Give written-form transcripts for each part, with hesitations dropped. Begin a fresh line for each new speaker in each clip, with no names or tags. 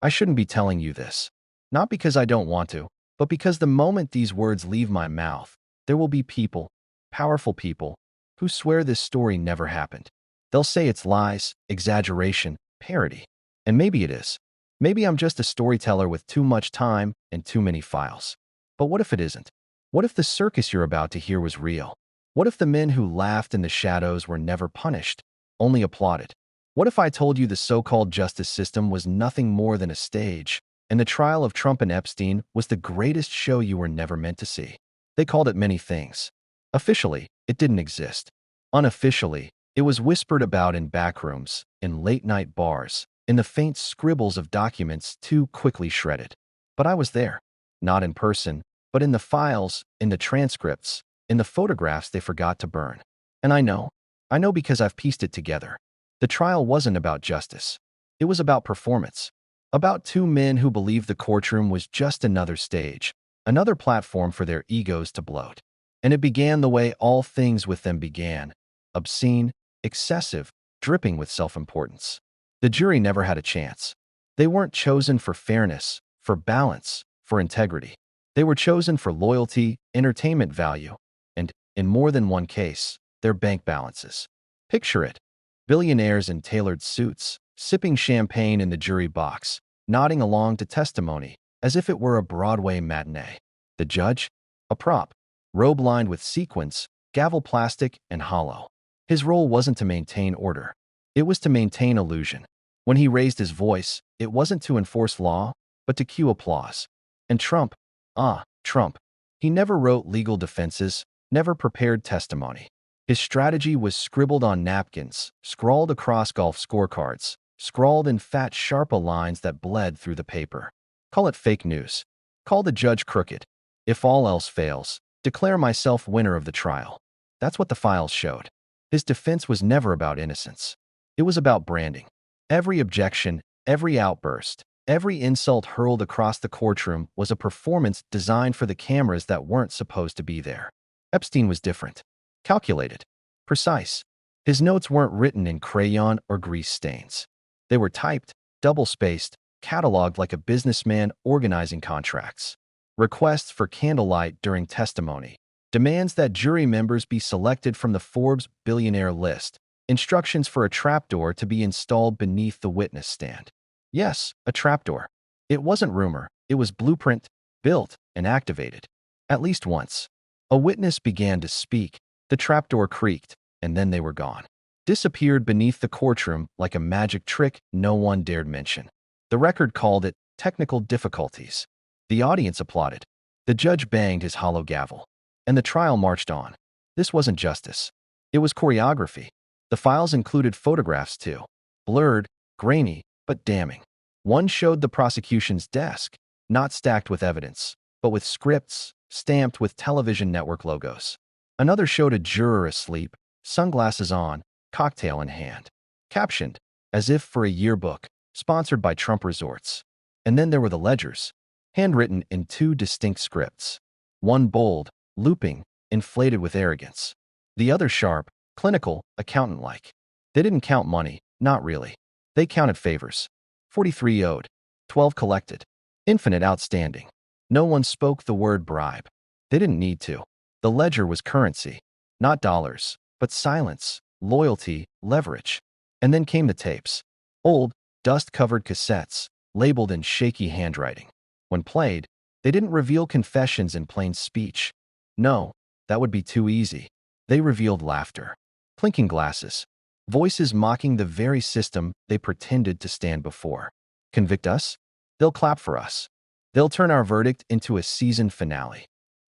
I shouldn't be telling you this. Not because I don't want to, but because the moment these words leave my mouth, there will be people, powerful people, who swear this story never happened. They'll say it's lies, exaggeration, parody. And maybe it is. Maybe I'm just a storyteller with too much time and too many files. But what if it isn't? What if the circus you're about to hear was real? What if the men who laughed in the shadows were never punished, only applauded? What if I told you the so-called justice system was nothing more than a stage, and the trial of Trump and Epstein was the greatest show you were never meant to see? They called it many things. Officially, it didn't exist. Unofficially, it was whispered about in backrooms, in late-night bars, in the faint scribbles of documents too quickly shredded. But I was there. Not in person, but in the files, in the transcripts, in the photographs they forgot to burn. And I know because I've pieced it together. The trial wasn't about justice. It was about performance. About two men who believed the courtroom was just another stage, another platform for their egos to bloat. And it began the way all things with them began: obscene, excessive, dripping with self-importance. The jury never had a chance. They weren't chosen for fairness, for balance, for integrity. They were chosen for loyalty, entertainment value, and, in more than one case, their bank balances. Picture it. Billionaires in tailored suits, sipping champagne in the jury box, nodding along to testimony as if it were a Broadway matinee. The judge? A prop, robe lined with sequins, gavel plastic and hollow. His role wasn't to maintain order. It was to maintain illusion. When he raised his voice, it wasn't to enforce law, but to cue applause. And Trump, Trump, he never wrote legal defenses, never prepared testimony. His strategy was scribbled on napkins, scrawled across golf scorecards, scrawled in fat Sharpa lines that bled through the paper. Call it fake news. Call the judge crooked. If all else fails, declare myself winner of the trial. That's what the files showed. His defense was never about innocence. It was about branding. Every objection, every outburst, every insult hurled across the courtroom was a performance designed for the cameras that weren't supposed to be there. Epstein was different. Calculated. Precise. His notes weren't written in crayon or grease stains. They were typed, double-spaced, cataloged like a businessman organizing contracts. Requests for candlelight during testimony. Demands that jury members be selected from the Forbes billionaire list. Instructions for a trapdoor to be installed beneath the witness stand. Yes, a trapdoor. It wasn't rumor. It was blueprint, built, and activated. At least once. A witness began to speak. The trapdoor creaked, and then they were gone. Disappeared beneath the courtroom like a magic trick no one dared mention. The record called it technical difficulties. The audience applauded. The judge banged his hollow gavel. And the trial marched on. This wasn't justice. It was choreography. The files included photographs too. Blurred, grainy, but damning. One showed the prosecution's desk, not stacked with evidence, but with scripts, stamped with television network logos. Another showed a juror asleep, sunglasses on, cocktail in hand. Captioned, as if for a yearbook, sponsored by Trump Resorts. And then there were the ledgers, handwritten in two distinct scripts. One bold, looping, inflated with arrogance. The other sharp, clinical, accountant-like. They didn't count money, not really. They counted favors. 43 owed, 12 collected. Infinite outstanding. No one spoke the word bribe. They didn't need to. The ledger was currency, not dollars, but silence, loyalty, leverage. And then came the tapes. Old, dust-covered cassettes, labeled in shaky handwriting. When played, they didn't reveal confessions in plain speech. No, that would be too easy. They revealed laughter, clinking glasses, voices mocking the very system they pretended to stand before. Convict us? They'll clap for us. They'll turn our verdict into a season finale.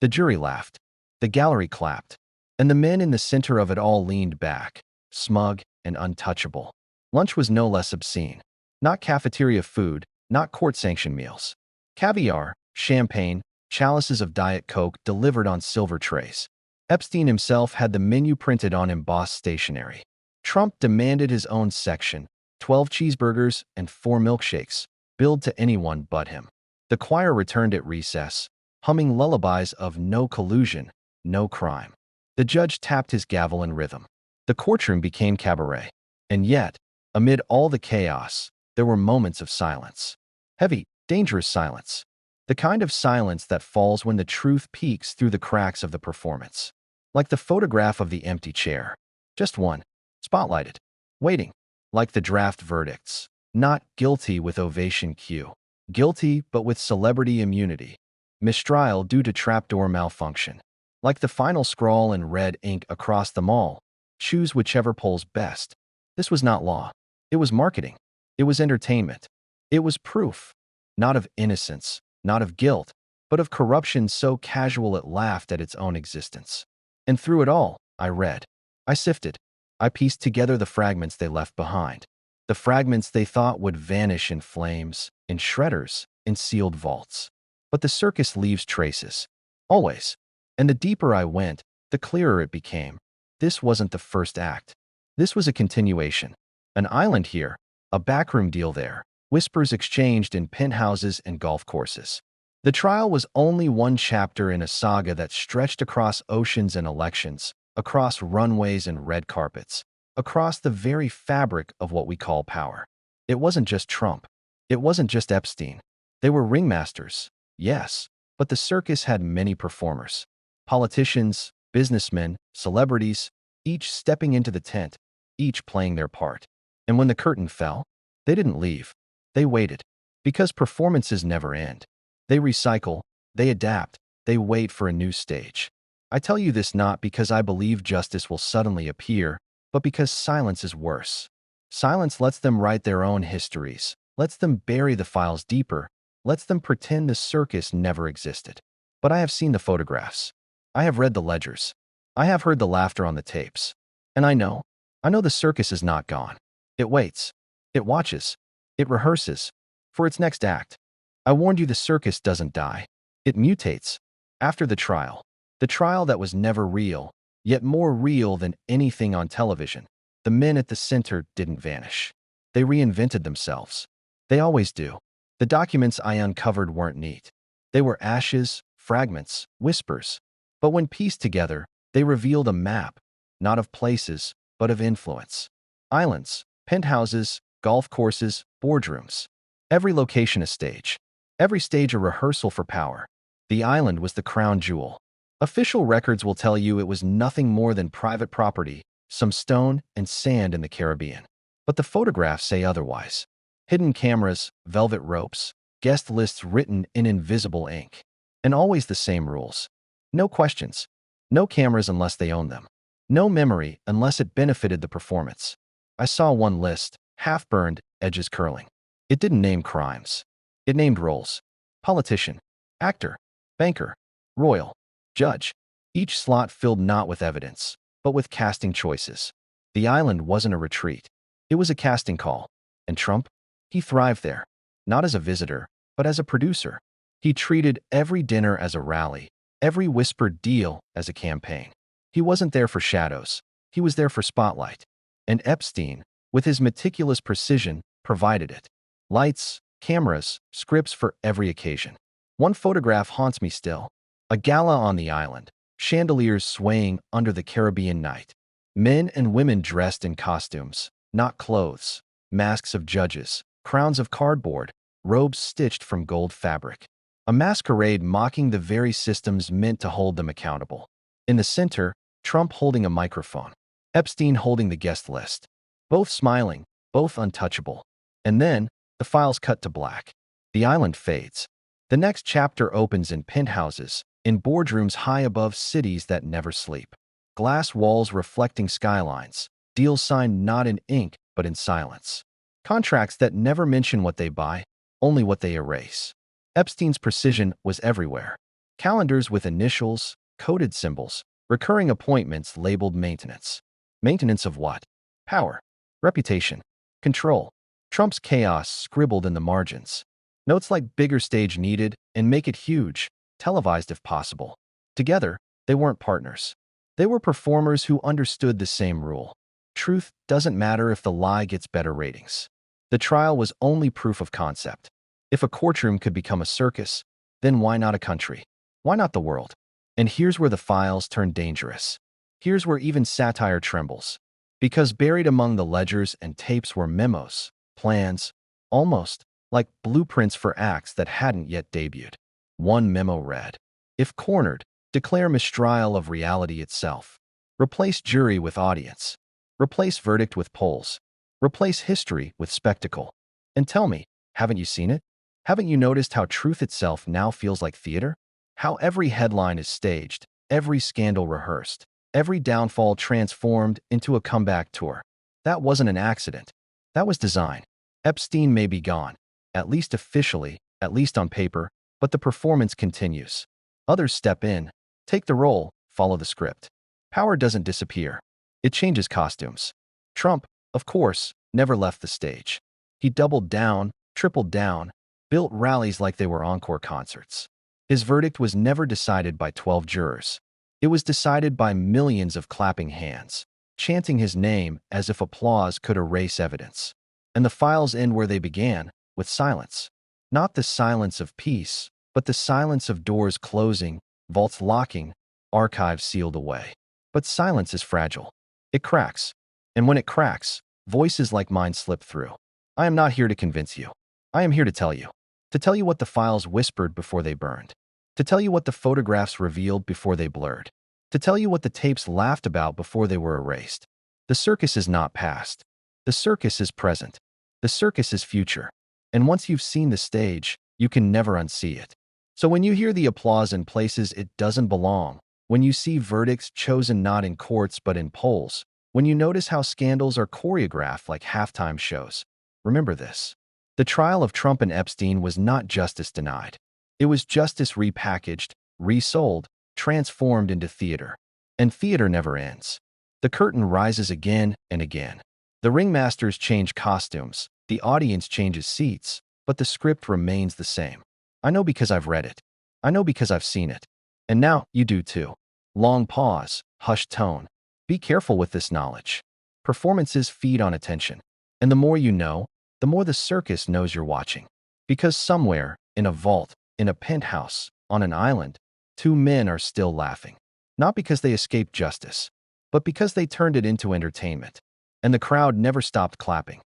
The jury laughed. The gallery clapped. And the men in the center of it all leaned back, smug and untouchable. Lunch was no less obscene. Not cafeteria food, not court-sanctioned meals. Caviar, champagne, chalices of Diet Coke delivered on silver trays. Epstein himself had the menu printed on embossed stationery. Trump demanded his own section, 12 cheeseburgers and 4 milkshakes, billed to anyone but him. The choir returned at recess, humming lullabies of no collusion, no crime. The judge tapped his gavel in rhythm. The courtroom became cabaret. And yet, amid all the chaos, there were moments of silence. Heavy, dangerous silence. The kind of silence that falls when the truth peeks through the cracks of the performance. Like the photograph of the empty chair. Just one. Spotlighted. Waiting. Like the draft verdicts. Not guilty with ovation cue. Guilty, but with celebrity immunity. Mistrial due to trapdoor malfunction. Like the final scrawl in red ink across the mall. Choose whichever polls best. This was not law. It was marketing. It was entertainment. It was proof. Not of innocence, not of guilt, but of corruption so casual it laughed at its own existence. And through it all, I read. I sifted. I pieced together the fragments they left behind. The fragments they thought would vanish in flames, in shredders, in sealed vaults. But the circus leaves traces. Always. And the deeper I went, the clearer it became. This wasn't the first act. This was a continuation. An island here, a backroom deal there, whispers exchanged in penthouses and golf courses. The trial was only one chapter in a saga that stretched across oceans and elections, across runways and red carpets, across the very fabric of what we call power. It wasn't just Trump. It wasn't just Epstein. They were ringmasters, yes, but the circus had many performers. Politicians, businessmen, celebrities, each stepping into the tent, each playing their part. And when the curtain fell, they didn't leave. They waited. Because performances never end. They recycle, they adapt, they wait for a new stage. I tell you this not because I believe justice will suddenly appear, but because silence is worse. Silence lets them write their own histories, lets them bury the files deeper, lets them pretend the circus never existed. But I have seen the photographs. I have read the ledgers. I have heard the laughter on the tapes. And I know the circus is not gone. It waits. It watches. It rehearses. For its next act. I warned you the circus doesn't die. It mutates. After the trial that was never real, yet more real than anything on television, the men at the center didn't vanish. They reinvented themselves. They always do. The documents I uncovered weren't neat. They were ashes, fragments, whispers. But when pieced together, they revealed a map, not of places, but of influence. Islands, penthouses, golf courses, boardrooms. Every location a stage. Every stage a rehearsal for power. The island was the crown jewel. Official records will tell you it was nothing more than private property, some stone and sand in the Caribbean. But the photographs say otherwise. Hidden cameras, velvet ropes, guest lists written in invisible ink. And always the same rules. No questions. No cameras unless they own them. No memory unless it benefited the performance. I saw one list, half-burned, edges curling. It didn't name crimes. It named roles. Politician, actor, banker, royal, judge. Each slot filled not with evidence, but with casting choices. The island wasn't a retreat. It was a casting call. And Trump? He thrived there. Not as a visitor, but as a producer. He treated every dinner as a rally, every whispered deal as a campaign. He wasn't there for shadows. He was there for spotlight. And Epstein, with his meticulous precision, provided it. Lights, cameras, scripts for every occasion. One photograph haunts me still. A gala on the island, chandeliers swaying under the Caribbean night. Men and women dressed in costumes, not clothes. Masks of judges, crowns of cardboard, robes stitched from gold fabric. A masquerade mocking the very systems meant to hold them accountable. In the center, Trump holding a microphone. Epstein holding the guest list. Both smiling, both untouchable. And then, the files cut to black. The island fades. The next chapter opens in penthouses, in boardrooms high above cities that never sleep. Glass walls reflecting skylines. Deals signed not in ink, but in silence. Contracts that never mention what they buy, only what they erase. Epstein's precision was everywhere. Calendars with initials, coded symbols, recurring appointments labeled maintenance. Maintenance of what? Power. Reputation. Control. Trump's chaos scribbled in the margins. Notes like bigger stage needed and make it huge, televised if possible. Together, they weren't partners. They were performers who understood the same rule. Truth doesn't matter if the lie gets better ratings. The trial was only proof of concept. If a courtroom could become a circus, then why not a country? Why not the world? And here's where the files turn dangerous. Here's where even satire trembles. Because buried among the ledgers and tapes were memos, plans, almost like blueprints for acts that hadn't yet debuted. One memo read, "If cornered, declare mistrial of reality itself. Replace jury with audience. Replace verdict with polls. Replace history with spectacle. And tell me, haven't you seen it? Haven't you noticed how truth itself now feels like theater? How every headline is staged, every scandal rehearsed, every downfall transformed into a comeback tour. That wasn't an accident. That was design. Epstein may be gone, at least officially, at least on paper, but the performance continues. Others step in, take the role, follow the script. Power doesn't disappear. It changes costumes. Trump, of course, never left the stage. He doubled down, tripled down, built rallies like they were encore concerts. His verdict was never decided by 12 jurors. It was decided by millions of clapping hands, chanting his name as if applause could erase evidence. And the files end where they began, with silence. Not the silence of peace, but the silence of doors closing, vaults locking, archives sealed away. But silence is fragile. It cracks. And when it cracks, voices like mine slip through. I am not here to convince you. I am here to tell you. To tell you what the files whispered before they burned. To tell you what the photographs revealed before they blurred. To tell you what the tapes laughed about before they were erased. The circus is not past. The circus is present. The circus is future. And once you've seen the stage, you can never unsee it. So when you hear the applause in places it doesn't belong, when you see verdicts chosen not in courts but in polls, when you notice how scandals are choreographed like halftime shows, remember this. The trial of Trump and Epstein was not justice denied. It was justice repackaged, resold, transformed into theater. And theater never ends. The curtain rises again and again. The ringmasters change costumes, the audience changes seats, but the script remains the same. I know because I've read it. I know because I've seen it. And now you do too. Long pause, hushed tone. Be careful with this knowledge. Performances feed on attention. And the more you know, the more the circus knows you're watching. Because somewhere, in a vault, in a penthouse, on an island, two men are still laughing. Not because they escaped justice, but because they turned it into entertainment. And the crowd never stopped clapping.